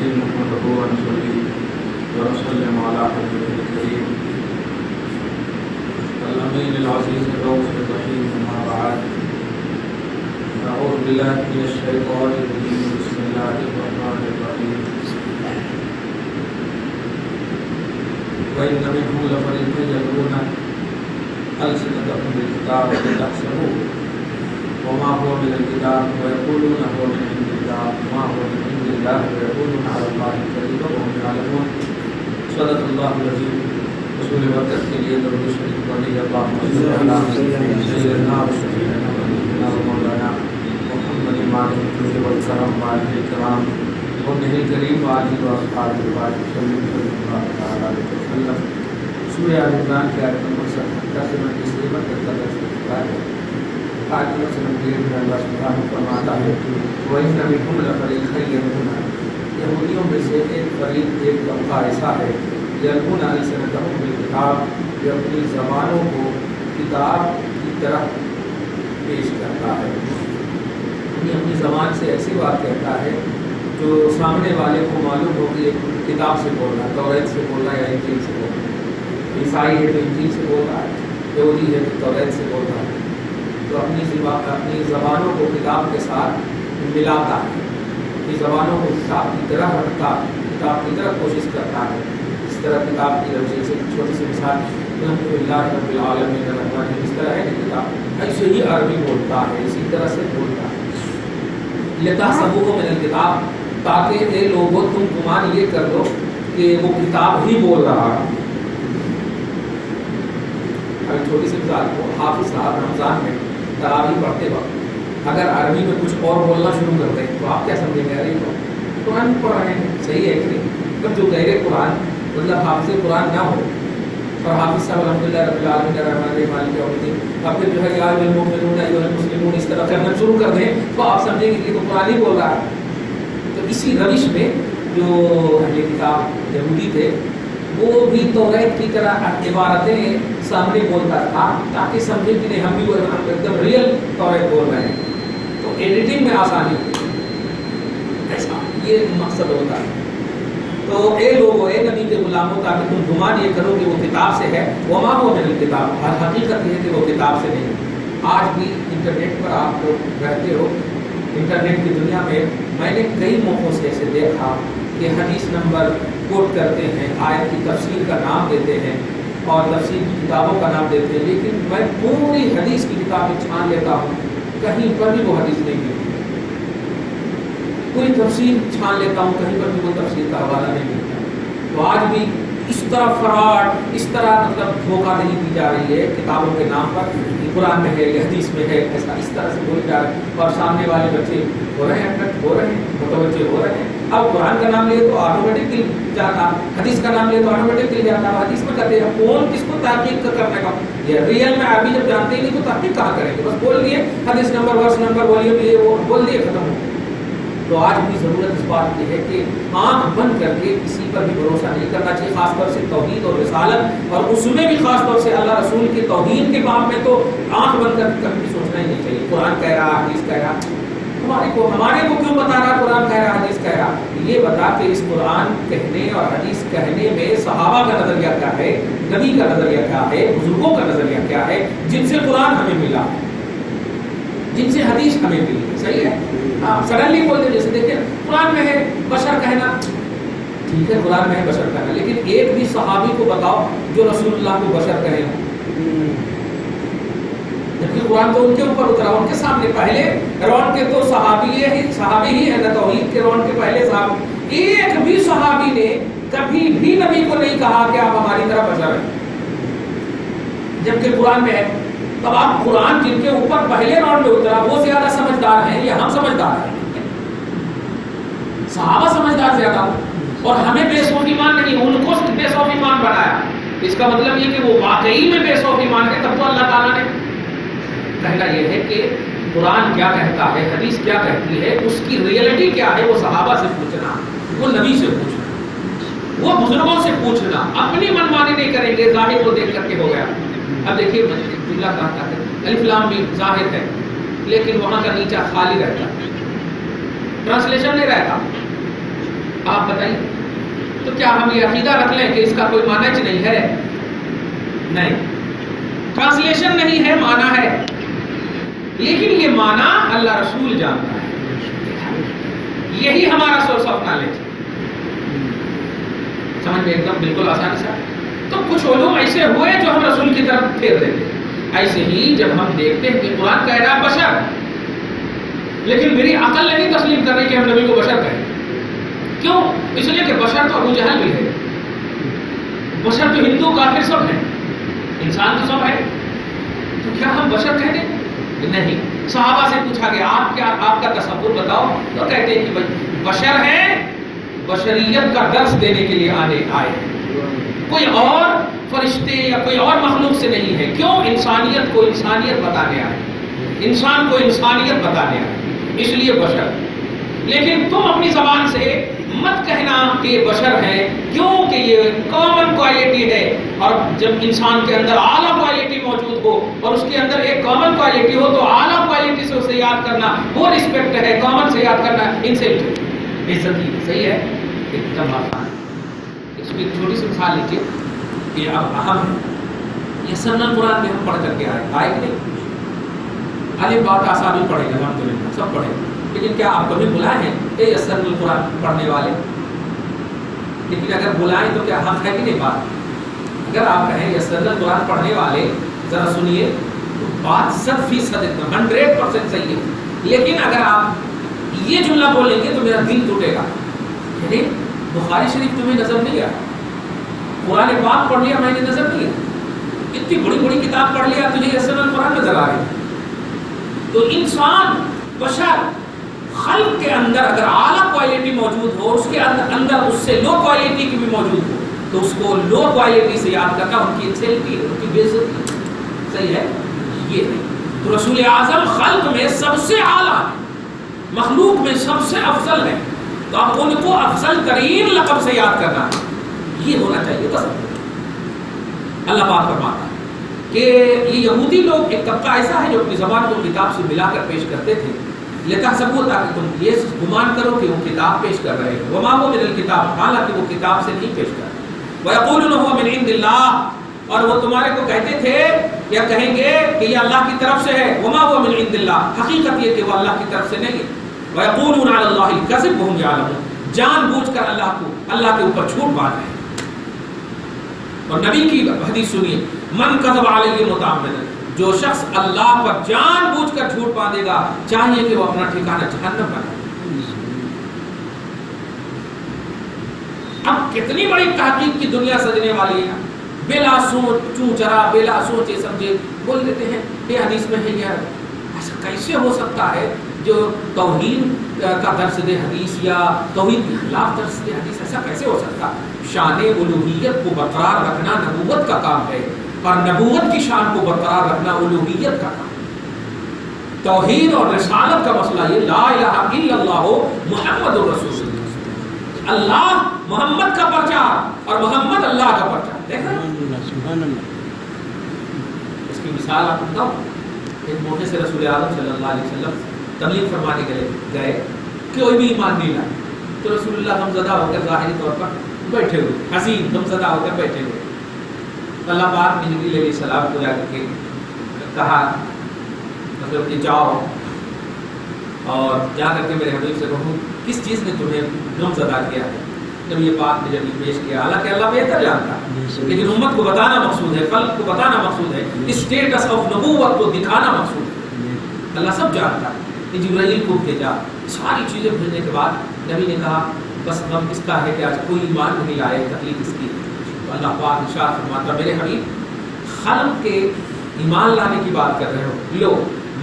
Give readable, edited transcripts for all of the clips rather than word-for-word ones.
نحمده ونصلي ونسلم على حبيبه الكريم الأمين العزيز الرؤوف الرحيم أما بعد أعوذ بالله من الشيطان الرجيم بسم الله الرحمن الرحيم وإن منهم لفريقا يلوون ألسنتهم بالكتاب لتحسبوه وما هو من الكتاب ويقولون هو من عند الله وما هو من عند الله ويقولون على الله الكذب وهم يعلمون صدق الله العظيم رسول برکت کے لیے درود شریف پڑھیے اللهم صل علی سیدنا وشفیعنا ومولانا محمد وعلى آله والسلام وعلى الكرام وابنه الكريم وعلى واصحابه وسلم وسلم سورہ آل عمران کی آیت نمبر 77 سے 29 تک کا درس ہے. آج کے سنگیر میں اللہ سبحانہ فرماتا ہے وَإِنَّ مِنْهُمْ لَفَرِيقًا يَلْوُونَ یہودیوں میں سے ایک فریق ایک طبقہ ایسا ہے یلوون ألسنتهم بالکتاب یہ اپنی زبانوں کو کتاب کی طرح پیش کرتا ہے. یہ اپنی زبان سے ایسی بات کہتا ہے جو سامنے والے کو معلوم ہو کہ ایک کتاب سے بول رہا ہے, توریت سے بول رہا ہے یا انجیل سے بول رہا ہے. عیسائی ہے تو انجیل سے بول رہا ہے, یہودی ہے تو توریت سے بول رہا ہے. تو اپنی زبانوں کو کتاب کے ساتھ ملاتا ہے, اپنی زبانوں کو کتاب کی طرح رکھتا ہے, کتاب کی طرح کوشش کرتا ہے. اس طرح کتاب کی روشنی سے چھوٹی سی مثال الحمدللہ رب العالمین الرحمن الرحیم اس طرح ہے کہ کتاب ایسے ہی عربی بولتا ہے, اسی طرح سے بولتا ہے. لتحسبوہ من الکتاب تاکہ اے لوگوں تم گمان یہ کر لو کہ وہ کتاب ہی بول رہا ہے. ابھی چھوٹی سی مثال کو حافظ صاحب رمضان میں تراویح پڑھتے وقت اگر عربی میں کچھ اور بولنا شروع کر دیں تو آپ کیا سمجھیں گے؟ ارے تو قرآن پڑھ رہے ہیں, صحیح ہے کہ نہیں؟ پر جو غیر قرآن مطلب حافظ قرآن نہ ہو اور حافظ صاحب الحمدللہ رب العالمین الرحمن الرحیم مالک یوم الدین اب پھر جو ہے یا ایھا المؤمنون ایھا المسلمون اس طرح کرنا شروع کر دیں تو آپ سمجھیں گے کہ یہ تو قرآن ہی بول رہا ہے. تو اسی روش میں جو اہل کتاب یہودی تھے وہ بھی توریت کی طرح عبارتیں سامنے بولتا تھا تاکہ سمجھے کہ نہیں ہم بھی وہ ایک دم ریئل توریت بول رہے ہیں. تو ایڈیٹنگ میں آسانی ایسا یہ مقصد ہوتا ہے. تو اے لوگوں, اے نبی کے غلاموں, تاکہ تم گمان یہ کرو کہ وہ کتاب سے ہے. وما هو من الکتاب, حقیقت یہ ہے کہ وہ کتاب سے نہیں. آج بھی انٹرنیٹ پر آپ لوگ رہتے ہو, انٹرنیٹ کی دنیا میں میں نے کئی موقعوں سے ایسے دیکھا کہ حدیث نمبر کوٹ کرتے ہیں, آیت کی تفسیر کا نام دیتے ہیں اور تفسیر کی کتابوں کا نام دیتے ہیں, لیکن میں پوری حدیث کی کتابیں چھان لیتا ہوں, کہیں پر بھی وہ حدیث نہیں ملتی. کوئی تفسیر چھان لیتا ہوں, کہیں پر بھی وہ تفسیر کا حوالہ نہیں ملتا. تو آج بھی اس طرح فراڈ, اس طرح مطلب دھوکہ نہیں دی جا رہی ہے کتابوں کے نام پر, قرآن میں ہے یا حدیث میں ہے, ایسا اس طرح سے بولی جا رہا ہے. اور سامنے والے بچے ہو رہے ہیں, اٹریکٹ ہو رہے ہیں, متوجہ ہو رہے ہیں. اب قرآن کا نام لے تو آٹومیٹک دل جاتا, حدیث کا نام لے تو آٹومیٹک دل جاتا. حدیث میں کہتے ہیں کون کس کو تحقیق کرنے کا, یہ ریئل میں ابھی جب جانتے ہی نہیں تو تحقیق کہاں کریں گے؟ بس بول دیے حدیث نمبر ورس نمبر بولیے یہ وہ بول دیے ختم ہو. تو آج بھی ضرورت اس بات کی ہے کہ آنکھ بند کر کے کسی پر بھی بھروسہ نہیں کرنا چاہیے, خاص طور سے توحید اور رسالت, اور اس میں بھی خاص طور سے اللہ رسول کے توحید کے باب میں تو آنکھ بند کر کبھی سوچنا ہی نہیں چاہیے. قرآن کہہ رہا, حدیث کہہ رہا, ہمارے کو کیوں بتا رہا قرآن کہہ رہا, حدیث کہہ رہا؟ یہ بتا کہ اس قرآن کہنے اور حدیث کہنے میں صحابہ کا نظریہ کیا ہے, نبی کا نظریہ کیا ہے, بزرگوں کا نظریہ کیا ہے, جن سے قرآن ہمیں ملا, جن سے حدیث ہمیں ملی. صحیح ہے, آپ سڈنلی بولتے جیسے دیکھیں قرآن میں ہے بشر کہنا, ٹھیک ہے قرآن میں ہے بشر کہنا, لیکن ایک بھی صحابی کو بتاؤ جو رسول اللہ کو بشر کہے, جبکہ قرآن تو ان کے اوپر اترا, ان کے سامنے پہلے رون کے تو صحابی ہی ہے نا, توحید کے رون کے پہلے صحابی. ایک بھی صحابی نے کبھی بھی نبی کو نہیں کہا کہ آپ ہماری طرح بشر ہیں, جبکہ قرآن میں ہے. تب آپ قرآن جن کے اوپر پہلے راؤنڈ میں اترا وہ زیادہ سمجھدار ہیں یا ہم سمجھدار ہیں؟ صحابہ سمجھدار زیادہ, اور ہمیں بے سوف ایمان نہیں, ان کو بے سوف ایمان بنایا. اس کا مطلب یہ کہ وہ واقعی میں بے سوف ایمان ہے. تب تو اللہ تعالیٰ نے کہنا یہ ہے کہ قرآن کیا کہتا ہے, حدیث کیا کہتی ہے, اس کی ریئلٹی کیا ہے, وہ صحابہ سے پوچھنا, وہ نبی سے پوچھنا, وہ بزرگوں سے پوچھنا. اپنی منمانی نہیں کریں گے, ظاہر کو دیکھ کر کے ہو گیا. اب دیکھیے جملہ کہتا ہے الف لام میم ظاہر ہے, لیکن وہاں کا نیچا خالی رہتا, ٹرانسلیشن نہیں رہتا. آپ تو کیا ہم یہ عقیدہ رکھ لیں کہ اس کا کوئی معنی ہی نہیں ہے؟ نہیں، ٹرانسلیشن نہیں ہے، معنی ہے، لیکن یہ معنی اللہ رسول جانتا ہے، یہی ہمارا سورس آف نالج ہے۔ سمجھ میں ایک دم بالکل آسانی سے۔ تو کچھ علوم ایسے ہوئے جو ہم رسول کی طرف پھیر دیتے، ایسے ہی جب ہم دیکھتے ہیں کہ قرآن کہہ رہا ہے بشر، لیکن میری عقل نہیں تسلیم کر رہی کہ ہم نبی کو بشر کہیں۔ کیوں؟ اس لیے کہ بشر تو ابو جہل بھی ہے، بشر تو ہندو کافر سب ہیں، انسان تو سب ہے، تو کیا ہم بشر کہہ دیں؟ نہیں۔ صحابہ سے پوچھا گیا آپ کا تصور بتاؤ، تو کہتے ہیں کہ بشر ہیں، بشریت کا درس دینے کے لیے آئے، کوئی اور فرشتے یا کوئی اور مخلوق سے نہیں ہے۔ کیوں؟ انسانیت کو انسانیت بتانے آئے، انسان کو انسانیت بتانے آئے، اس لیے بشر۔ لیکن تم اپنی زبان سے مت کہنا کہ بشر ہے، کیوں کہ یہ کامن کوالٹی ہے، اور جب انسان کے اندر اعلیٰ کوالٹی موجود ہو اور اس کے اندر ایک کامن کوالٹی ہو تو اعلیٰ کوالٹی سے اسے یاد کرنا وہ رسپیکٹ ہے، کامن سے یاد کرنا انسلٹ، بےعزتی۔ صحیح ہے؟ ایک دم آسان۔ اس کی ایک چھوٹی سی مثال لیجیے کہ اب ہم یسرنا قرآن میں ہم پڑھ کر کے آئے کہ نہیں؟ الف با تا سا بھی پڑھیں گے، الحمدللہ سب پڑھیں گے، لیکن کیا آپ کبھی بلائے ہیں اے یسرنا القرآن پڑھنے والے؟ لیکن اگر بلائیں تو کیا حق ہے کہ نہیں بات؟ اگر آپ کہیں یسرنا القرآن پڑھنے والے، ذرا سنیے، تو بات 100% ایک دم 100% صحیح ہے، لیکن اگر آپ یہ جملہ بولیں گے تو میرا دل ٹوٹے گا، یعنی بخاری شریف تمہیں نظر نہیں آیا، قرآن پاک پڑھ لیا میں نے نظر نہیں آیا، اتنی بڑی بڑی کتاب پڑھ لیا تجھے یسرنا القرآن نظر آ رہی۔ تو انسان بشر خلق کے اندر اگر اعلیٰ کوالٹی موجود ہو، اس کے اندر اس سے لو کوالٹی کی بھی موجود ہو، تو اس کو لو کوالٹی سے یاد کرنا ان کی انسلٹی ہے، ان کی بےعزتی۔ صحیح ہے؟ یہ ہے۔ تو رسول اعظم خلق میں سب سے اعلیٰ، مخلوق میں سب سے افضل ہے، تو اب ان کو افضل ترین لقب سے یاد کرنا ہے، یہ ہونا چاہیے تصور۔ اللہ پاک فرماتا ہے کہ یہ یہودی لوگ ایک طبقہ ایسا ہے جو اپنی زبان کو کتاب سے ملا کر پیش کرتے تھے، لتحسبوا تاکہ تم یہ گمان کرو کہ وہ کتاب پیش کر رہے ہیں، وما هو من الکتاب، حالانکہ وہ کتاب سے نہیں پیش کر رہے، ویقولون هو من عند اللہ، اور وہ تمہارے کو کہتے تھے یا کہیں گے کہ یہ اللہ کی طرف سے ہے، وما هو من عند اللہ، حقیقت یہ کہ وہ اللہ کی طرف سے نہیں ہے، ویقولون علی اللہ الکذب وهم یعلمون، جان بوجھ کر اللہ کے اوپر جھوٹ باندھ رہے ہیں۔ اور نبی کی حدیث سنیے، من کذب علی متعمدا، جو شخص اللہ پر جان بوجھ کر جھوٹ باندھے گا چاہیے کہ وہ اپنا ٹھکانہ جہنم بنائے۔ اب کتنی بڑی تحقیق کی دنیا سجنے والی ہے، بلا سوچ چوں چرا، بلا سوچے سمجھے بول دیتے ہیں یہ حدیث میں ہے، یہ ایسا کیسے ہو سکتا ہے جو توحید کا درس دے حدیث یا توحید کے خلاف درس دے حدیث، ایسا کیسے ہو سکتا؟ شان الوہیت کو برقرار رکھنا نبوت کا کام ہے، اور نبوت کی شان کو برقرار رکھنا الوہیت کا کام۔ توحید اور رسالت کا مسئلہ یہ لا الہ الا اللہ محمد رسول اللہ، اللہ محمد کا پرچار اور محمد اللہ کا پرچار۔ دیکھا سبحان اللہ۔ اس کی مثال آپ بتاؤ، ایک موقع سے رسول اعظم صلی اللہ علیہ وسلم تبلیغ فرمانے کے لیے گئے، کوئی بھی ایمان نہیں لایا، تو رسول اللہ غمزدہ ہو کر ظاہری طور پر بیٹھے ہوئے، حزین غمزدہ ہو کر بیٹھے ہوئے۔ اللہ پاک نے جبریل علیہ السلام کو جا کر کے کہا، مطلب کہ جاؤ اور جا کر کے میرے حبیب سے کہوں کس چیز نے تمہیں غمزدہ کیا ہے۔ جب یہ بات نے جب یہ پیش کیا، حالانکہ اللہ بہتر جانتا ہے، لیکن امت کو بتانا مقصود ہے، خلق کو بتانا مقصود ہے، اسٹیٹس آف نبوت کو دکھانا مقصود ہے، اللہ سب جانتا ہے۔ جبرائیل کو بھیجا، ساری چیزیں بھیجنے کے بعد نبی نے کہا بس غم اس کا ہے کہ آج کوئی ایمان نہیں لائے، تکلیف اس کی۔ تو اللہ پاک ارشاد فرماتا، میرے حبیب خلق کے ایمان لانے کی بات کر رہے ہو، لو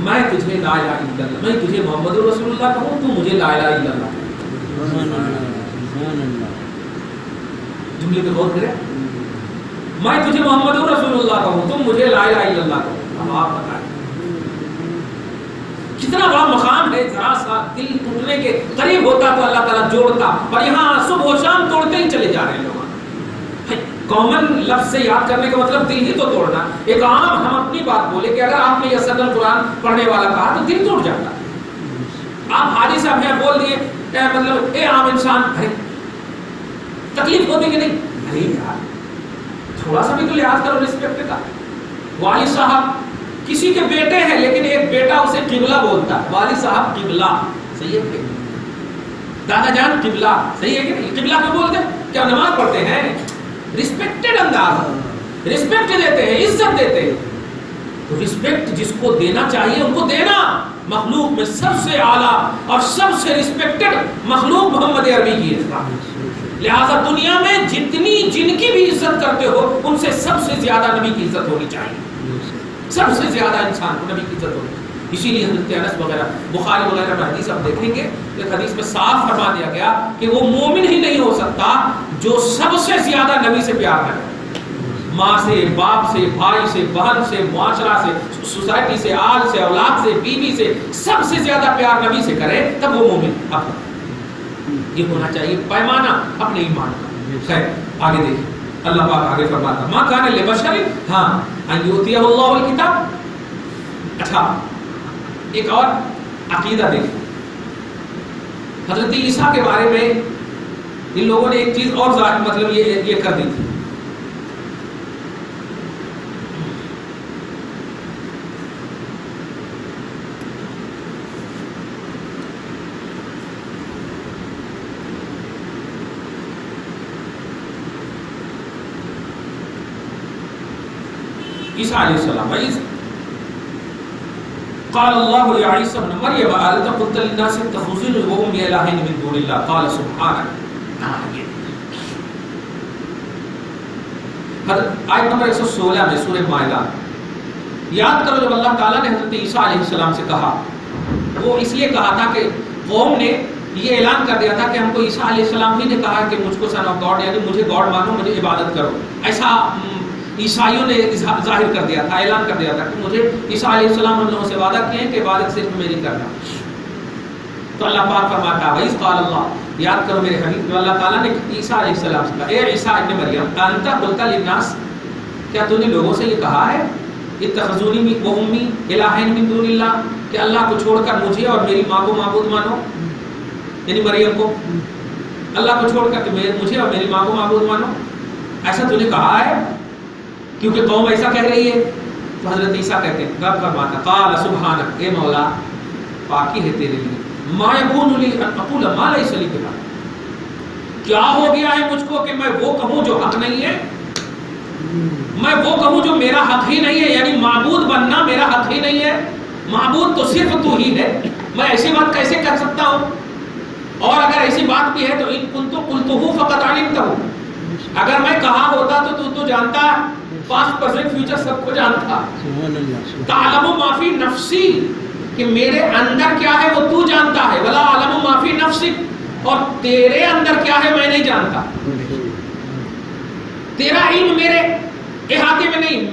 میں تجھے لا الہ الا اللہ، میں تجھے محمد رسول اللہ کہوں، تو مجھے لا الہ الا اللہ جملے پہ غور کریں، میں تجھے محمد رسول اللہ کہوں، تم مجھے لا الہ الا اللہ کہو۔ اب آپ بتائیں کتنا بڑا مقام ہے، ذرا سا دل ٹوٹنے کے قریب ہوتا تو اللہ تعالیٰ جوڑتا، اور یہاں صبح و شام توڑتے ہی چلے جا رہے ہیں لوگ۔ کامن لفظ سے یاد کرنے کا مطلب دل ہی تو توڑنا۔ ایک عام ہم اپنی بات بولے کہ اگر آپ نے یسرنا القرآن پڑھنے والا کہا تو دل توڑ جاتا۔ آپ حاجی صاحب ہیں بول دیے مطلب اے عام انسان، تکلیف ہوتی کہ نہیں؟ نہیں یار، تھوڑا سا بھی تو لحاظ کرو رسپیکٹ کا. والد صاحب کسی کے بیٹے ہیں لیکن ایک بیٹا اسے قبلہ بولتا ہے، والد صاحب قبلہ، صحیح ہے کہ دادا جان قبلہ، صحیح ہے کہ نہیں؟ قبلہ کیوں بولتے ہیں؟ کیا نماز پڑھتے ہیں؟ رسپیکٹڈ انداز، رسپیکٹ دیتے ہیں، عزت دیتے ہیں. تو رسپیکٹ جس کو دینا چاہیے ان کو دینا. مخلوق میں سب سے اعلیٰ اور سب سے رسپیکٹڈ مخلوق محمد عربی کی ہے. لہذا دنیا میں جتنی جن کی بھی عزت کرتے ہو ان سے سب سے زیادہ نبی کی عزت ہونی چاہیے، سب سے زیادہ انسان کو نبی کی عزت ہونی چاہیے. اسی لیے حضرت انس وغیرہ بخاری وغیرہ میں حدیث آپ دیکھیں گے، ایک حدیث میں صاف فرما دیا گیا کہ وہ مومن ہی نہیں ہو سکتا جو سب سے زیادہ نبی سے پیار کرے. ماں سے، باپ سے، بھائی سے، بہن سے، معاشرہ سے، سوسائٹی سے، آل سے، اولاد سے، بیوی سے، سب سے زیادہ پیار نبی سے کرے تب وہ مومن. اب یہ ہونا چاہیے پیمانہ اپنے ایمان کا. خیر آگے دیکھیں، اللہ پاک آگے فرماتا ما کان لبشر ان یؤتیہ اللہ الکتاب. اچھا ایک اور عقیدہ دیکھیں، حضرت عیسیٰ کے بارے میں ان لوگوں نے ایک چیز اور مطلب یہ کر دی تھی. عیسیٰ علیہ السلام قال اللہ یا عیسیٰ ابن مریم انت قلت للناس اتخذونی وامي الہین من دون اللہ قال سبحانک. آیت نمبر 116 میں سورہ مائدہ. یاد کرو جب اللہ تعالیٰ نے حضرت عیسیٰ علیہ السلام سے کہا، وہ اس لیے کہا تھا کہ قوم نے یہ اعلان کر دیا تھا کہ ہم کو عیسیٰ علیہ السلام ہی نے کہا کہ مجھ کو سن آف گاڈ یعنی مجھے گاڈ مانو، مجھے عبادت کرو. ایسا عیسائیوں نے ظاہر کر دیا تھا، اعلان کر دیا تھا کہ مجھے عیسیٰ علیہ السلام ان لوگوں سے وعدہ کیے ہیں کہ عبادت صرف میری کرنا. تو اللہ پاک فرماتا ہے وَإِذْ قَالَ اللَّهُ، یاد کرو میرے حبیب، اللہ تعالیٰ نے عیسیٰ علیہ السلام سے کہا اے عیسیٰ ابن مریم انت قلت للناس، کیا تو نے لوگوں سے یہ کہا ہے اتخذونی وامي الہین من دون اللہ، کہ اللہ کو چھوڑ کر مجھے اور میری ماں کو معبود مانو، یعنی مریم کو، اللہ کو چھوڑ کر کہ مجھے اور میری ماں کو معبود مانو، ایسا تو نے کہا ہے؟ کیونکہ قوم ایسا کہہ رہی ہے. تو حضرت عیسیٰ کہتے ہیں رب فرماتا قال سبحانک، اے مولا پاکی ہے تیرے لیے، ما یکون لی ان اقول ما لیس لی بحق، کیا ہو گیا ہے مجھ کو کہ میں وہ کہوں جو حق نہیں ہے، میں وہ کہوں جو میرا حق ہی نہیں ہے، یعنی معبود بننا میرا حق ہی نہیں ہے، معبود تو صرف تو ہی ہے، میں ایسی بات کیسے کر سکتا ہوں؟ اور اگر ایسی بات بھی ہے تو ان کنت قلتہ فقد علمتہ، اگر میں کہا ہوتا تو جانتا، پاسٹ پریزنٹ فیوچر سب کو جانتا. تعلم ما فی نفسی، کہ میرے اندر کیا ہے وہ تو جانتا ہے، ولا علم ما فی نفسک، اور تیرے اندر کیا ہے میں نہیں جانتا. تیرا علم میرے احاطے میں نہیں،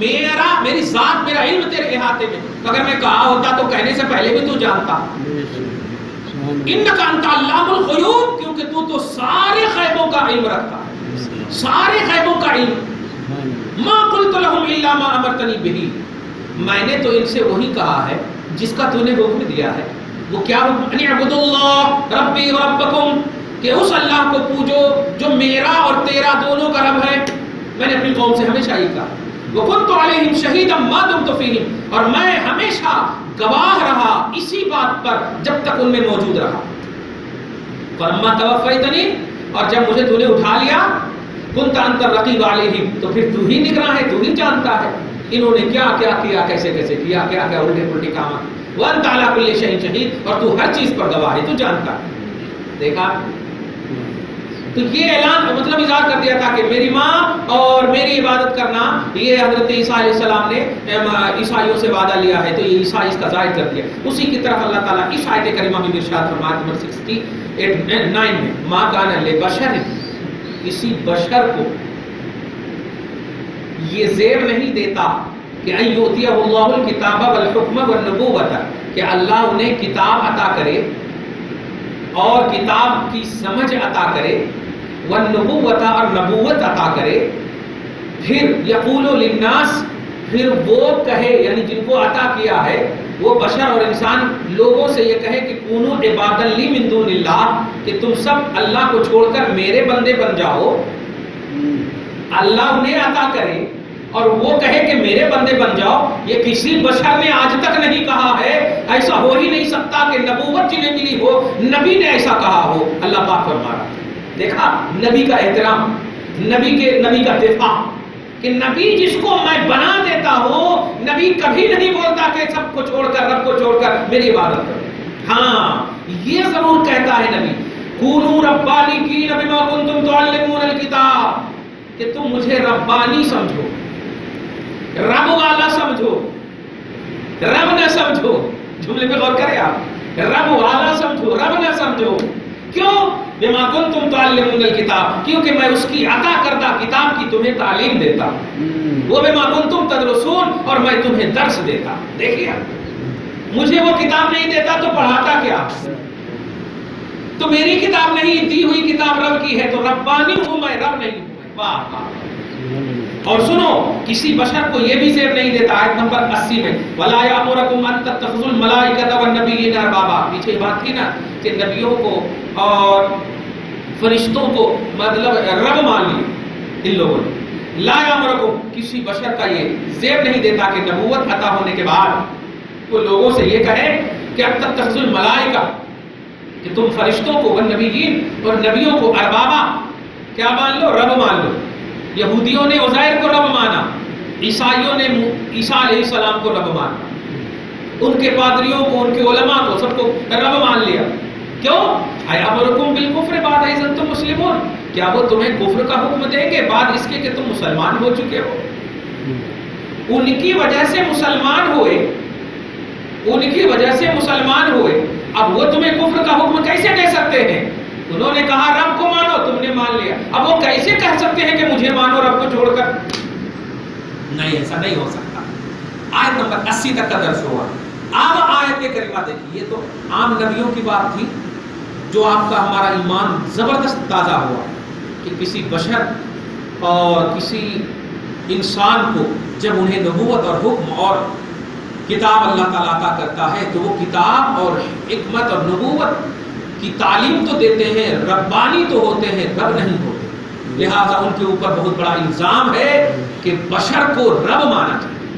میری ذات میرا علم تیرے احاطے میں. اگر میں کہا ہوتا تو کہنے سے پہلے بھی تو جانتا. انک انت علام الغیوب، کیونکہ تو سارے غیبوں کا علم رکھتا ہے، سارے غیبوں کا علم. ما قلت لهم الا ما امرتنی به، میں نے تو ان سے وہی کہا ہے جس کا تو نے حکم دیا ہے. وہ کیا حکم؟ ان اعبدوا اللہ ربی و ربکم، کہ اس اللہ کو پوجو جو میرا اور تیرا دونوں کا رب ہے. میں نے اپنی قوم سے ہمیشہ یہ کہا. وکنت علیہم شہیدا ما دمت فیہم، اور میں ہمیشہ گواہ رہا اسی بات پر جب تک ان میں موجود رہا. فلما توفیتنی، اور جب مجھے تو نے اٹھا لیا، کنت انت الرقیب علیہم، تو پھر تو ہی نگراں ہے، تو ہی جانتا ہے انہوں نے کیا کیا کیا، کیسے کیسے کیا، کیا کیا الٹے پلٹے کام. وانت علی کل شیء شہید، اور تو ہر چیز پر گواہ ہے، تو جانتا ہے. دیکھا تو یہ اعلان مطلب اظہار کر دیا تھا کہ میری ماں اور میری عبادت کرنا، یہ حضرت عیسیٰ علیہ السلام نے عیسائیوں سے وعدہ لیا ہے، تو یہ عیسیٰ اس کا ظاہر کر دیا. اسی کی طرف اللہ تعالیٰ اس آیت کریمہ میں ارشاد فرمایا نمبر 69 میں ما کان لبشر، کسی بشر کو یہ زیب نہیں دیتا کہ ان یؤتیہ اللہ الکتاب والحکم والنبوۃ، کہ اللہ انہیں کتاب عطا کرے اور کتاب کی سمجھ عطا کرے، والنبوۃ اور نبوت عطا کرے. پھر یقول للناس، پھر وہ کہے، یعنی جن کو عطا کیا ہے وہ بشر اور انسان لوگوں سے یہ کہے کہ کونو عبادا لی من دون اللہ، کہ تم سب اللہ کو چھوڑ کر میرے بندے بن جاؤ، اللہ انہیں عطا کرے اور وہ کہے کہ میرے بندے بن جاؤ، یہ کسی بشر نے آج تک نہیں کہا ہے، ایسا ہو ہی نہیں سکتا کہ نبوت جنہیں ملی ہو نبی نے ایسا کہا ہو۔ اللہ پاک فرما رہا، دیکھا نبی کا احترام، نبی کا دفاع، کہ نبی جس کو میں بنا دیتا ہوں، نبی کبھی نہیں بولتا کہ سب کو چھوڑ کر، رب کو چھوڑ کر میری عبادت کرو۔ ہاں یہ ضرور کہتا ہے نبی، کونوا ربانیین بما کنتم تعلمون الکتاب، کہ تم مجھے ربانی سمجھو، رب والا سمجھو، رب نہ سمجھو۔ جملے پہ غور کریں آپ، رب والا سمجھو، رب نہ سمجھو۔ کیوں؟ بما کنتم تعلمون الکتاب، کیونکہ میں اس کی عطا کردہ کتاب کی تمہیں تعلیم دیتا ہوں۔ وہ بما کنتم تدرسون، اور میں تمہیں درس دیتا ہوں۔ دیکھیے مجھے وہ کتاب نہیں دیتا تو پڑھاتا کیا؟ تو میری کتاب نہیں، دی ہوئی کتاب رب کی ہے، تو ربانی ہوں میں، رب نہیں ہوں میں۔ واہ واہ۔ اور سنو، کسی بشر کو یہ بھی زیب نہیں دیتا، آیت نمبر 80 میں وَلَا يَأْمُرَكُمْ أَن تَتَّخِذُوا الْمَلَائِكَةَ وَالنَّبِيِّينَ أَرْبَابًا، پیچھے بات تھی نا کہ نبیوں کو اور فرشتوں کو مطلب رب مان لیے ان لوگوں نے۔ لا يَأْمُرَكُمْ، کسی بشر کا یہ زیب نہیں دیتا کہ نبوت عطا ہونے کے بعد وہ لوگوں سے یہ کہے کہ اب تتخذوا الملائکہ، کہ تم فرشتوں کو والنبیین اور نبیوں کو اربابا کیا مان لو؟ رب مان لو۔ یہودیوں نے عزیر کو رب مانا، عیسائیوں نے عیسیٰ علیہ السلام کو رب مانا، ان کے پادریوں کو، ان کے علماء کو، سب کو رب مان لیا۔ کیوں؟ اَیَأْمُرُکُم بِالْکُفْرِ بَعْدَ إِذْ أَنْتُم مُسْلِمُونَ، کیا وہ تمہیں کفر کا حکم دیں گے بعد اس کے کہ تم مسلمان ہو چکے ہو؟ ان کی وجہ سے مسلمان ہوئے، ان کی وجہ سے مسلمان ہوئے، اب وہ تمہیں کفر کا حکم کیسے دے سکتے ہیں؟ انہوں نے کہا رب کو مانو، تم نے مان لیا، اب وہ کیسے کہہ سکتے ہیں کہ مجھے مانو رب کو چھوڑ کر؟ نہیں، ایسا نہیں ہو سکتا۔ آیت نمبر 80 تک کا درس ہوا۔ اب آیت کریمہ دیکھیے، یہ تو عام نبیوں کی بات تھی، جو آپ کا ہمارا ایمان زبردست تازہ ہوا کہ کسی بشر اور کسی انسان کو جب انہیں نبوت اور حکم اور کتاب اللہ تعالیٰ عطا کرتا ہے تو وہ کتاب اور حکمت اور نبوت کی تعلیم تو دیتے ہیں، ربانی تو ہوتے ہیں، رب نہیں ہوتے۔ لہٰذا ان کے اوپر بہت بڑا الزام ہے کہ بشر کو رب مانا چاہیے،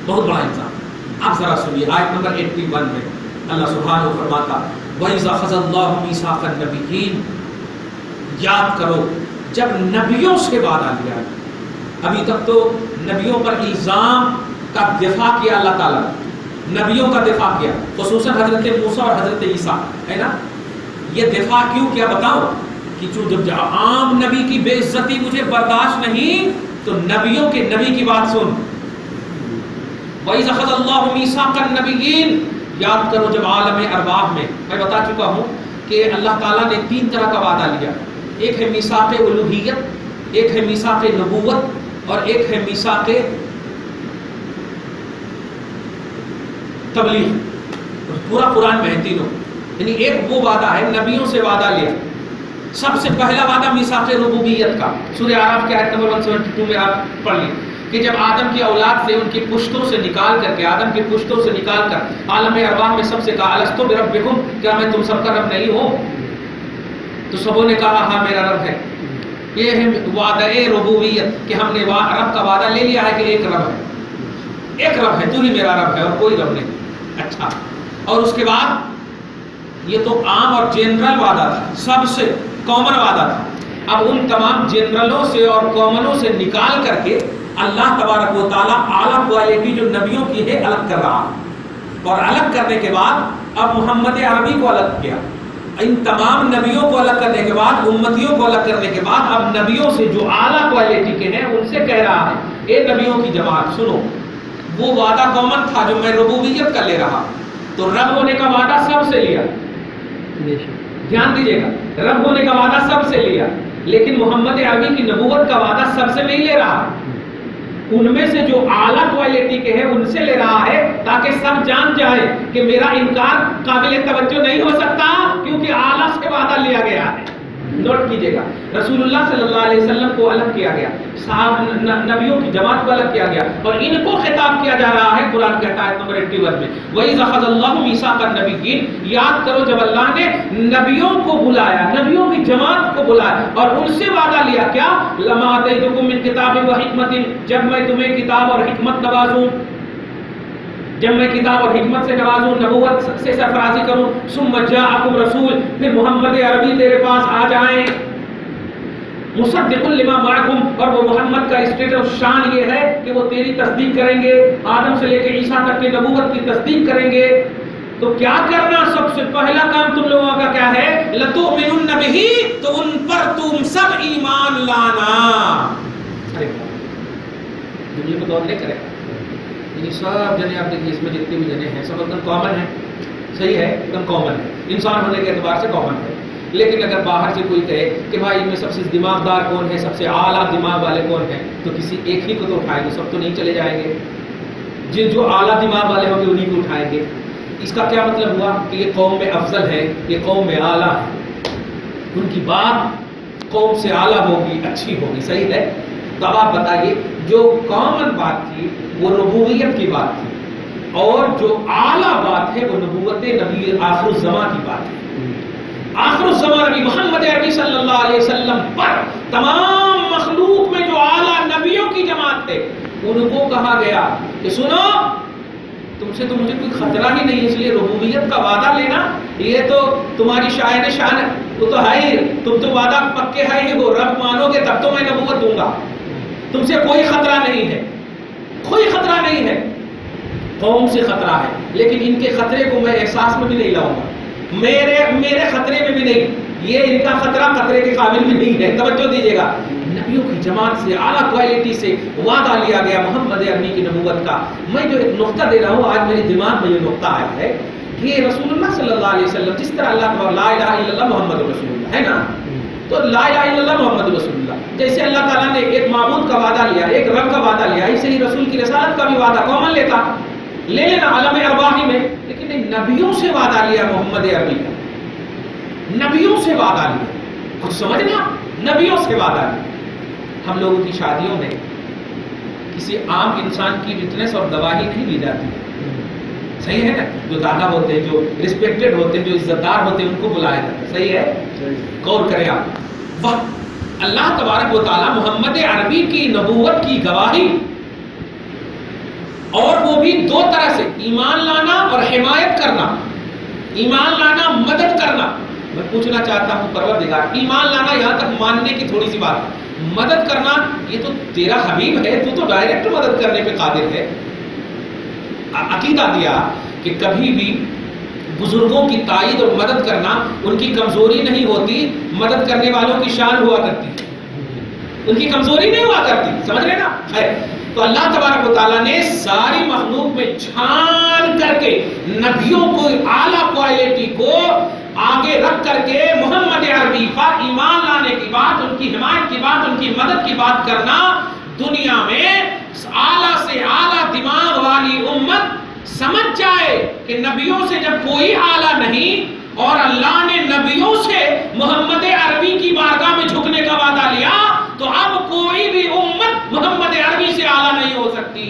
بہت بڑا الزام۔ آپ ذرا سنیے آیت نمبر 81 میں اللہ سبحانہ فرماتا وَإِذَا أَخَذَ اللَّهُ مِيثَاقَ النَّبِيِّينَ، یاد کرو جب نبیوں سے وعدہ لیا۔ ابھی تک تو نبیوں پر الزام کا دفاع کیا اللہ تعالیٰ، نبیوں کا دفاع کیا، خصوصاً حضرت موسیٰ اور حضرت عیسیٰ، ہے نا؟ یہ دفاع کیوں کیا بتاؤ؟ کہ جب عام نبی کی بے عزتی مجھے برداشت نہیں تو نبیوں کے نبی کی بات سن۔ وَإِذَا أَخَذَ اللَّهُ مِيثَاقَ النَّبِيِّينَ، یاد کرو جب عالم ارواح میں میں بتا چکا ہوں کہ اللہ تعالیٰ نے 3 طرح کا وعدہ لیا، ایک ہے میثاق الوہیت، ایک ہے میثاق نبوت اور ایک ہے میثاق تبلیغ۔ پورا قرآن میں ہے تینوں، یعنی ایک وہ وعدہ ہے نبیوں سے وعدہ لیا۔ سب سے پہلا وعدہ میثاق ربوبیت کا، سورہ اعراف کے آیت نمبر 172 میں آپ پڑھ لیں کہ جب آدم کی اولاد سے ان کی پشتوں سے نکال کر کے، آدم کی پشتوں سے نکال کر عالم ارواح میں سب سے کہا الستو بربکم، کیا میں تم سب کا رب نہیں ہوں؟ تو سبوں نے کہا ہاں میرا رب ہے۔ یہ ہے وعدہ ربوبیت کہ ہم نے رب کا وعدہ لے لیا ہے کہ ایک رب ہے، ایک رب ہے، تو ہی میرا رب ہے اور کوئی رب نہیں۔ اچھا، اور اس کے بعد یہ تو عام اور جنرل وعدہ تھا، سب سے کامن وعدہ تھا۔ اب ان تمام جنرلوں سے اور کامنوں سے نکال کر کے اللہ تبارک و تعالیٰ اعلیٰ کوالٹی جو نبیوں کی ہے الگ کر رہا، اور الگ کرنے کے بعد اب محمد عربی کو الگ کیا۔ ان تمام نبیوں کو الگ کرنے کے بعد، امتیوں کو الگ کرنے کے بعد، اب نبیوں سے جو اعلیٰ کوالٹی کے ہیں ان سے کہہ رہا ہے اے نبیوں کی جماعت سنو، وہ وعدہ کامن تھا جو میں ربوبیت کا لے رہا، تو رب ہونے کا وعدہ سب سے لیا، دھیان دیجیے گا، رب ہونے کا وعدہ سب سے لیا، لیکن محمد عربی کی نبوت کا وعدہ سب سے نہیں لے رہا، ان میں سے جو اعلیٰ کوالٹی کے ہیں ان سے لے رہا ہے، تاکہ سب جان جائے کہ میرا انکار قابل توجہ نہیں ہو سکتا کیونکہ اعلیٰ سے وعدہ لیا گیا ہے۔ نوٹ کیجئے گا، رسول اللہ صلی اللہ علیہ وسلم کو الگ کیا گیا، نبیوں کی جماعت کو الگ کیا گیا، اور ان کو خطاب کیا جا رہا ہے۔ قرآن کہتا ہے نمبر 81 میں وَإِذْ أَخَذَ اللَّهُ مِيثَاقَ النَّبِيِّينَ، یاد کرو جب اللہ نے نبیوں کو بلایا، نبیوں کی جماعت کو بلایا اور ان سے وعدہ لیا کیا؟ لَمَا آتَيْتُكُم مِّن كِتَابٍ وَحِكْمَةٍ، جب میں تمہیں کتاب اور حکمت نوازوں، جب میں کتاب اور حکمت سے نوازوں، نبوت سے سرفرازی کروں، ثم جاءکم رسول، پھر محمد عربی تیرے پاس آ جائیں، مصدق لما معکم، اور وہ محمد کا اسٹیٹس شان یہ ہے کہ وہ تیری تصدیق کریں گے، آدم سے لے کے عیسیٰ تک کی نبوت کی تصدیق کریں گے۔ تو کیا کرنا؟ سب سے پہلا کام تم لوگوں کا کیا ہے؟ لَتُؤْمِنُنَّ بِهِ، تو ان پر تم سب ایمان لانا۔ ارے دنیا کو دور نہیں کرے گا، یعنی سب جنے آپ دیکھیے اس میں جتنے بھی جنے ہیں سب ایک دم کامن ہے، صحیح ہے، ایک دم کامن ہے، انسان ہونے کے اعتبار سے کامن ہے۔ لیکن اگر باہر سے کوئی کہے کہ بھائی ان میں سب سے دماغدار کون ہے، سب سے اعلیٰ دماغ والے کون ہیں، تو کسی ایک ہی کو تو اٹھائیں گے، سب تو نہیں چلے جائیں گے، جن جو اعلیٰ دماغ والے ہوں گے انہیں کو اٹھائیں گے۔ اس کا کیا مطلب ہوا کہ یہ قوم میں افضل ہے، یہ قوم میں اعلیٰ ہے، ان کی بات قوم سے اعلیٰ ہوگی، اچھی ہوگی، صحیح ہے۔ تو اب آپ بتائیے جو کامن بات تھی وہ ربوبیت کی بات تھی، اور جو اعلیٰ بات ہے وہ نبوت نبی آخر الزمان کی بات ہے۔ آخر الزمان نبی محمد عربی صلی اللہ علیہ وسلم پر تمام مخلوق میں جو اعلیٰ نبیوں کی جماعت ہے ان کو کہا گیا کہ سنو تم سے تو مجھے کوئی خطرہ ہی نہیں، اس لیے ربوبیت کا وعدہ لینا یہ تو تمہاری شاعر شان ہے، وہ تو ہے ہی، تم تو وعدہ پکے ہے ہی، وہ رب مانو گے تب تو میں نبوت دوں گا، تم سے کوئی خطرہ نہیں ہے، کوئی خطرہ نہیں ہے، قوم سے خطرہ ہے، لیکن ان کے خطرے کو میں احساس میں بھی نہیں لاؤں گا، میرے خطرے میں بھی نہیں، یہ ان کا خطرہ خطرے کے قابل بھی نہیں ہے۔ توجہ دیجیے گا، نبیوں کی جماعت سے اعلیٰ کوالٹی سے وعدہ لیا گیا محمد عربی کی نبوت کا۔ میں جو ایک نقطہ دے رہا ہوں آج میرے دماغ میں یہ نقطہ آیا ہے کہ رسول اللہ صلی اللہ علیہ وسلم جس طرح اللہ تعالیٰ لا الہ الا اللہ محمد رسول اللہ ہے نا، تو لا الہ الا اللہ محمد رسول اللہ، جیسے اللہ تعالیٰ نے ایک معبود کا وعدہ لیا، ایک رب کا وعدہ لیا، ایسے ہی رسول کی رسالت کا بھی وعدہ کامن لیتا، لے لینا عالم ارواحی میں، لیکن نبیوں سے وعدہ لیا محمد عربی کا، نبیوں سے وعدہ لیا، کچھ سمجھنا، نبیوں سے وعدہ لیا۔ ہم لوگوں کی شادیوں میں کسی عام انسان کی وٹنس اور گواہی نہیں لی جاتی، صحیح ہے نا، جو دادا ہوتے ہیں، جو ریسپیکٹڈ ہوتے ہیں، جو عزت دار ہوتے ہیں، ان کو بلایا جاتا ہے، صحیح ہے، غور کریں آپ۔ وہ اللہ تبارک و تعالی محمد عربی کی نبوت کی گواہی، اور وہ بھی دو طرح سے، ایمان لانا اور حمایت کرنا، ایمان لانا مدد کرنا۔ میں پوچھنا چاہتا ہوں پروردگار، ایمان لانا یہاں تک ماننے کی تھوڑی سی بات، مدد کرنا یہ تو تیرا حبیب ہے، تو ڈائریکٹ مدد کرنے پہ قادر ہے۔ عقیدہ دیا کہ کبھی بھی بزرگوں کی تائید اور مدد کرنا ان کی کمزوری نہیں ہوتی، مدد کرنے والوں کی شان ہوا کرتی، ان کی کمزوری نہیں ہوا کرتی، سمجھ رہے نا؟ ہے تو اللہ تبارک و تعالیٰ نے ساری مخلوق میں چھان کر کے نبیوں کو اعلیٰ کوالٹی کو آگے رکھ کر کے محمد عربی پر ایمان لانے کی بات، ان کی حمایت کی بات، ان کی مدد کی بات کرنا، دنیا میں اعلیٰ سے اعلیٰ دماغ والی امت سمجھ جائے کہ نبیوں سے جب کوئی اعلیٰ نہیں، اور اللہ نے نبیوں سے محمد عربی کی بارگاہ میں جھکنے کا وعدہ لیا، تو اب کوئی بھی امت محمد عربی سے اعلیٰ نہیں ہو سکتی۔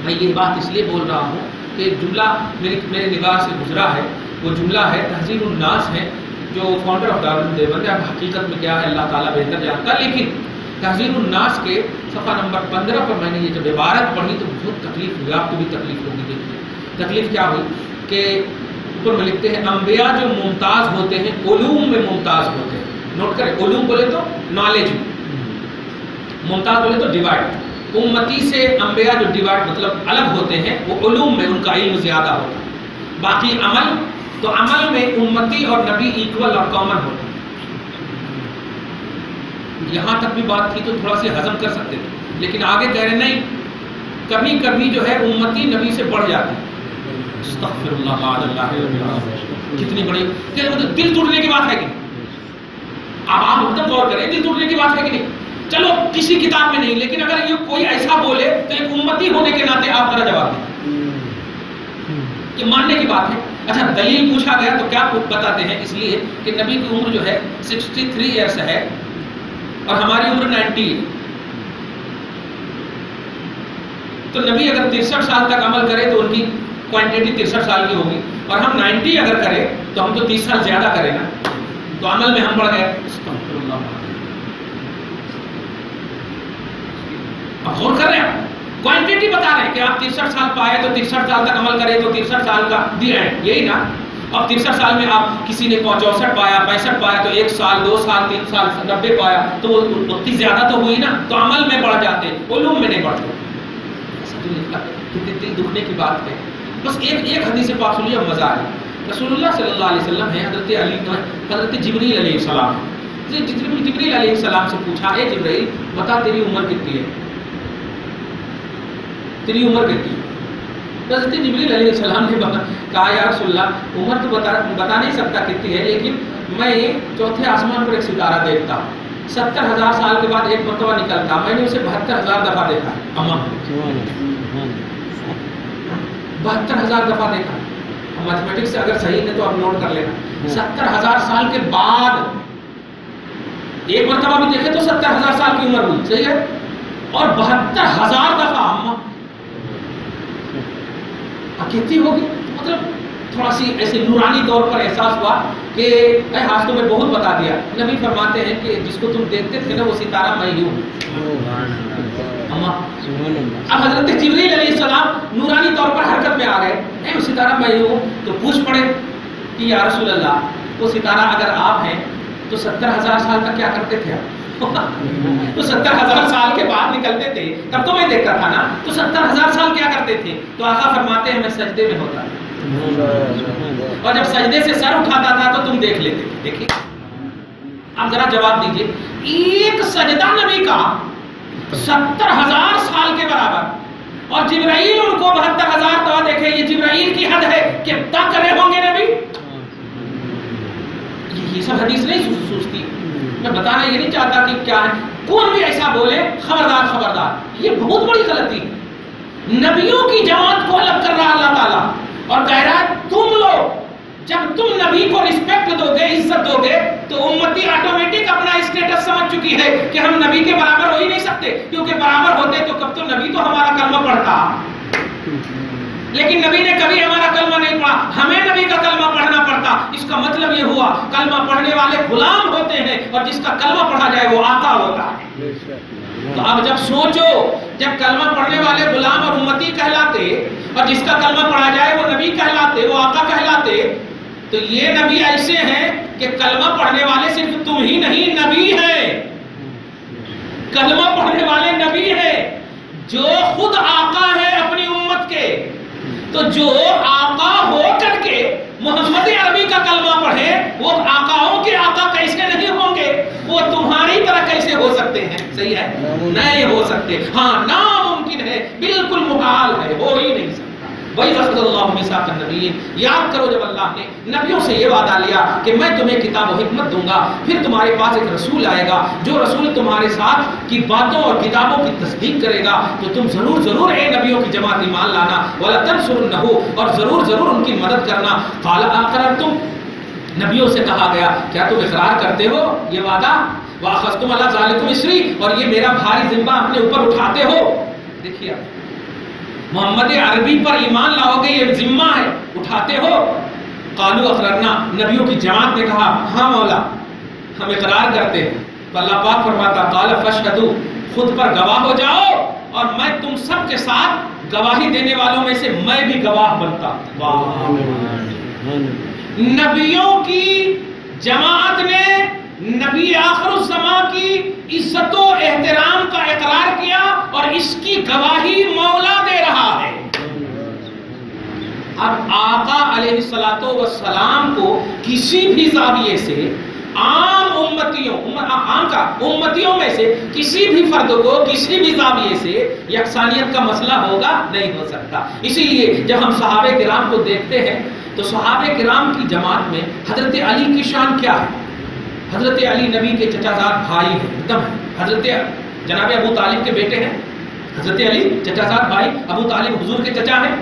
میں یہ بات اس لیے بول رہا ہوں کہ جملہ میرے نگاہ سے گزرا ہے، وہ جملہ ہے تہذیب الناس ہے، جو فاؤنڈر آف دارالعلوم دیوبند ہے، اب حقیقت میں کیا ہے اللہ تعالیٰ بہتر جانتا، لیکن تہذیب الناس کے صفحہ نمبر 15 پر میں نے یہ جب عبارت پڑھی تو بہت تکلیف ہوئی، آپ کو بھی تکلیف ہوگی۔ دیکھیے تکلیف کیا ہوئی کہ اوپر میں لکھتے ہیں انبیاء جو ممتاز ہوتے ہیں علوم میں ممتاز ہوتے ہیں، نوٹ کریں، علوم بولے تو نالج میں، ممتاز بولے تو ڈیوائڈ، امتی سے انبیاء جو ڈیوائڈ مطلب الگ ہوتے ہیں وہ علوم میں ان کا علم زیادہ ہوتا ہے، باقی عمل تو عمل میں امتی اور نبی ایکول اور کامن ہوتے ہیں۔ یہاں تک بھی بات کی تو تھوڑا سی ہضم کر سکتے تھے، لیکن آگے کہہ رہے نہیں، کبھی کبھی جو ہے امتی نبی سے بڑھ جاتی ہے۔ استغفر اللہ بعد اللہ، کتنی بڑی دل ٹوٹنے کی بات ہے کہ اب آپ مطلب غور کریں، دل ٹوٹنے کی بات ہے کہ نہیں؟ چلو کسی کتاب میں نہیں، لیکن اگر یہ کوئی ایسا بولے تو ایک امتی ہونے کے ناطے آپ ذرا جواب دیں، یہ ماننے کی بات ہے۔ اچھا دلیل پوچھا گیا تو کیا بتاتے ہیں؟ اس لیے کہ نبی کی عمر جو ہے 63 ایئرس ہے اور ہماری عمر 90 ہے. تو نبی اگر 63 سال تک عمل کرے تو ان کی کوانٹٹی 63 سال کی ہوگی، اور ہم 90 اگر کریں تو ہم تو 30 سال زیادہ کریں نا، تو عمل میں ہم بڑھ گئے. اب غور کر رہے ہیں، کوانٹٹی بتا رہے ہیں کہ آپ 63 سال پائے تو 63 سال تک عمل کرے تو 63 سال کا دی اینڈ، یہی نا. اب 63 سال میں آپ کسی نے 64 پایا 65 پایا تو 1 سال 2 سال 3 سال 90 پایا تو وہ اتنی زیادہ تو ہوئی نا، تو عمل میں بڑھ جاتے، علوم میں نہیں بڑھتے. ایسا تو لکھا کتنی دل دکھنے کی بات ہے. بس ایک حدیث پاک سنیے اب مزہ آ گیا. رسول اللہ صلی اللہ علیہ وسلم ہے، حضرت علی حضرت جبریل علیہ السلام، جبریل علیہ السلام سے پوچھا، اے جبریل بتا تیری عمر کتنی ہے، تیری عمر کتنی ہے؟ حضرت جبریل علیہ السلام نے کہا یا رسول اللہ عمر تو بتا نہیں سکتا کتنی ہے، لیکن میں چوتھے آسمان پر ایک ستارہ دیکھتا ہوں، 70,000 سال کے بعد ایک مرتبہ نکلتا، میں نے اسے 72,000 دفعہ دیکھا. اما 72,000 دفعہ دیکھا. میتھمیٹکس سے اگر صحیح ہے تو آپ نوٹ کر لینا. 70,000 سال کے بعد ایک مرتبہ بھی دیکھے تو 70,000 سال کی عمر ہوئی، صحیح ہے. اور 72,000 دفعہ اما کتنی ہوگی؟ مطلب تھوڑا سی ایسے نورانی طور پر احساس ہوا کہ اے ہاں تمہیں بہت بتا دیا. نبی فرماتے ہیں کہ جس کو تم دیکھتے تھے نا وہ ستارہ میں ہی ہوں. اب حضرت جبریل علیہ السلام نورانی طور پر حرکت میں آ گئے، اے وہ ستارہ میں ہی ہوں. تو پوچھ پڑے کہ یا رسول اللہ وہ ستارہ اگر آپ ہیں تو 70,000 سال تک کیا کرتے تھے آپ؟ تو 70,000 سال کے بعد نکلتے تھے تب تو میں دیکھتا تھا نا، تو 70,000 سال کیا کرتے تھے؟ تو آقا فرماتے ہیں میں سجدے میں ہوتا اور جب سجدے سے سر اٹھاتا تھا تو تم دیکھ لیتے تھے. دیکھیے آپ ذرا جواب دیجئے، ایک سجدہ نبی کا 70,000 سال کے برابر، اور جبرائیل ان کو 72,000 دفعہ دیکھے. یہ جبرائیل کی حد ہے کہ کتنا کرے ہوں گے نبی. یہ سب حدیث نہیں سوچتی، میں بتانا یہ نہیں چاہتا کہ کیا ہے. کون بھی ایسا بولے خبردار خبردار، یہ بہت بڑی غلطی ہے. نبیوں کی جماعت کو الگ کر رہا اللہ تعالیٰ اور کہہ رہا ہے تم لوگ جب تم نبی کو رسپیکٹ دو گے، عزت دو گے، تو امتی آٹومیٹک اپنا اسٹیٹس سمجھ چکی ہے کہ ہم نبی کے برابر ہو ہی نہیں سکتے، کیونکہ برابر ہوتے تو کب تو نبی تو ہمارا کلمہ پڑھتا، لیکن نبی نے کبھی ہمارا کلمہ نہیں پڑھا، ہمیں نبی کا کلمہ پڑھنا پڑتا. اس کا مطلب یہ ہوا کلمہ پڑھنے والے غلام ہوتے ہیں اور جس کا کلمہ پڑھا جائے وہ آقا ہوتا ہے. تو اب جب سوچو، جب کلمہ پڑھنے والے غلام اور امتی کہلاتے اور جس کا کلمہ پڑھا جائے وہ نبی کہلاتے، وہ آقا کہلاتے، تو یہ نبی ایسے ہیں کہ کلمہ پڑھنے والے صرف تم ہی نہیں، نبی ہیں. کلمہ پڑھنے والے نبی ہیں جو خود آقا ہے اپنی امت کے. تو جو آقا ہو کر کے محمد عربی کا کلمہ پڑھے وہ آقاؤں کے آقا کیسے نہیں ہوں گے؟ وہ تمہاری طرح کیسے ہو سکتے ہیں؟ صحیح ہے، نہیں ہو سکتے. ہاں ناممکن ہے، بالکل محال ہے، ہو ہی نہیں سکتا. وہی رسول اللہ میثاق النبیین، یاد کرو جب اللہ نے نبیوں سے یہ وعدہ لیا کہ میں تمہیں کتاب و حکمت دوں گا، پھر تمہارے پاس ایک رسول آئے گا جو رسول تمہارے ساتھ کی باتوں اور کتابوں کی تصدیق کرے گا، تو تم ضرور ضرور اے نبیوں کی جماعت ایمان لانا، وَلَا تَنْصُرُنَّهُ، اور ضرور ضرور ان کی مدد کرنا. قَالَ أَقْرَرْتُمْ، نبیوں سے کہا گیا کیا تم اقرار کرتے ہو یہ وعدہ؟ وَأَخَذْتُمْ عَلَىٰ ذَلِكُمْ إِصْرِي، اور یہ میرا بھاری ذمہ اپنے اوپر اٹھاتے ہو. دیکھیے محمد عربی پر ایمان لاؤ گے یہ ذمہ ہے، اٹھاتے ہو. قالوا اقررنا، نبیوں کی جماعت نے کہا ہاں مولا ہم اقرار کرتے ہیں. تو اللہ پاک فرماتا قال فاشهدوا، خود پر گواہ ہو جاؤ اور میں تم سب کے ساتھ گواہی دینے والوں میں سے میں بھی گواہ بنتا. نبیوں کی جماعت نے نبی آخر الزمان کی عزت و احترام کا اقرار کیا اور اس کی گواہی مولا دے رہا ہے. اب آقا علیہ السلام کو کسی بھی زاویے سے عام امتیوں میں سے کسی بھی فرد کو کسی بھی زاویے سے یکسانیت کا مسئلہ ہوگا نہیں ہو سکتا. اسی لیے جب ہم صحابہ کرام کو دیکھتے ہیں تو صحابہ کرام کی جماعت میں حضرت علی کی شان کیا ہے؟ حضرت علی نبی کے چچا زاد بھائی ہیں، ایک دم حضرت جناب ابو طالب کے بیٹے ہیں. حضرت علی چچا زاد بھائی، ابو طالب حضور کے چچا ہیں.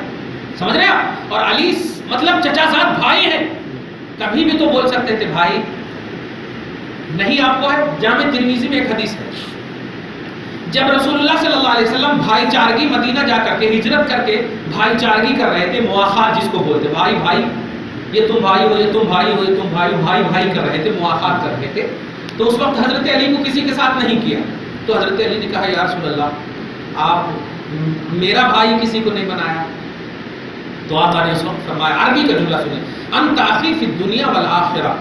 سمجھ رہے آپ؟ اور علی مطلب چچا زاد بھائی ہیں، کبھی بھی تو بول سکتے تھے بھائی نہیں. آپ کو ہے جامع ترمذی میں ایک حدیث ہے، جب رسول اللہ صلی اللہ علیہ وسلم بھائی چارگی مدینہ جا کر کے ہجرت کر کے بھائی چارگی کر رہے تھے، مواخات جس کو بولتے بھائی بھائی، یہ تم بھائی ہو، یہ تم بھائی ہو، یہ تم بھائی، بھائی بھائی کر رہے تھے، مواخات کر رہے تھے. تو اس وقت حضرت علی کو کسی کے ساتھ نہیں کیا، تو حضرت علی نے کہا یا رسول اللہ آپ میرا بھائی کسی کو نہیں بنایا. تو آقا نے اس وقت فرمایا، عربی کا جملہ سنیں، انت اخی فی الدنیا والآخرہ،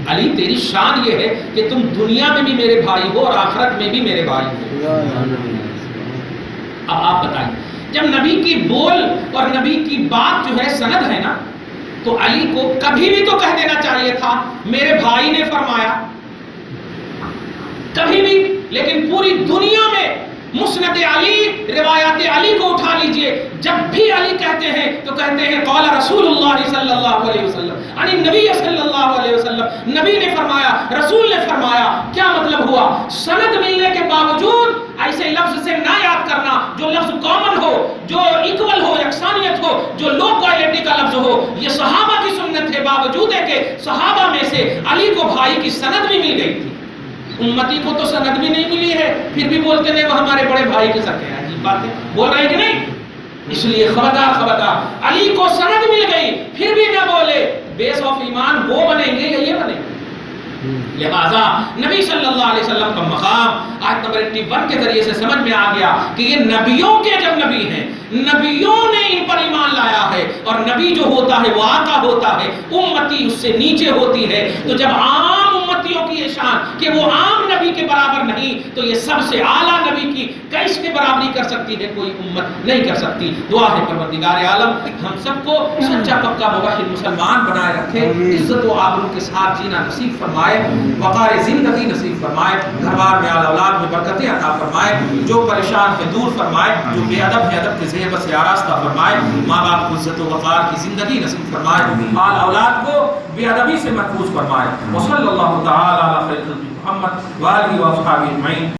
علی تیری شان یہ ہے کہ تم دنیا میں بھی میرے بھائی ہو اور آخرت میں بھی میرے بھائی ہو. اب آپ بتائیں، جب نبی کی بول اور نبی کی بات جو ہے سند ہے نا، تو علی کو کبھی بھی تو کہہ دینا چاہیے تھا میرے بھائی نے فرمایا، کبھی بھی. لیکن پوری دنیا میں مسند علی، روایات علی کو اٹھا لیجئے، جب بھی علی کہتے ہیں تو کہتے ہیں قال رسول اللہ صلی اللہ علیہ وسلم، یعنی نبی صلی اللہ علیہ وسلم، نبی نے فرمایا، رسول نے فرمایا. کیا مطلب ہوا؟ سند ملنے کے باوجود ایسے لفظ سے نہ یاد کرنا جو لفظ کامن ہو، جو ایکول ہو، یکسانیت ہو، جو لو کوالٹی کا لفظ ہو. یہ صحابہ کی سنت ہے، باوجود ہے کہ صحابہ میں سے علی کو بھائی کی سند بھی مل گئی تھی، امتی کو تو سند بھی نہیں ملی ہے، پھر بھی بولتے نہیں وہ ہمارے بڑے بھائی کے سکے ہیں. عجیب بات ہے، بول رہے ہیں کہ نہیں؟ اس لیے خبردار خبردار، علی کو سند مل گئی پھر بھی نہ بولے، بیس آف ایمان وہ بنیں گے یا یہ بنیں گے. لہذا نبی صلی اللہ علیہ وسلم کا مقام آیت نمبر 81 کے ذریعے سے سمجھ میں آ گیا کہ یہ نبیوں کے جب نبی ہیں، نبیوں نے ان پر ایمان لایا ہے، اور نبی جو ہوتا ہے وہ آقا ہوتا ہے، امتی اس سے نیچے ہوتی ہے. تو جب عام امتیوں کی یہ شان کہ وہ عام نبی کے برابر نہیں، تو یہ سب سے اعلیٰ نبی کی کیسے برابری کر سکتی ہے؟ کوئی امت نہیں کر سکتی. دعا ہے پروردگار عالم ہم سب کو سچا پکا موحد مسلمان بنائے رکھے، عزت و آبرو کے ساتھ جینا نصیب فرمائے، وقار زندگی نصیب فرمائے، گھر بار میں اولاد میں برکتیں عطا فرمائے، جو پریشان ہے دور فرمائے، جو بے ادب ہے ادب کے زیب سے آراستہ فرمائے، ماں باپ کو عزت و وقار کی زندگی نصیب فرمائے، مال اولاد کو بے ادبی سے محفوظ فرمائے. وصلی اللہ تعالی علی خیر خلق محمد وآلہ واصحابہ اجمعین.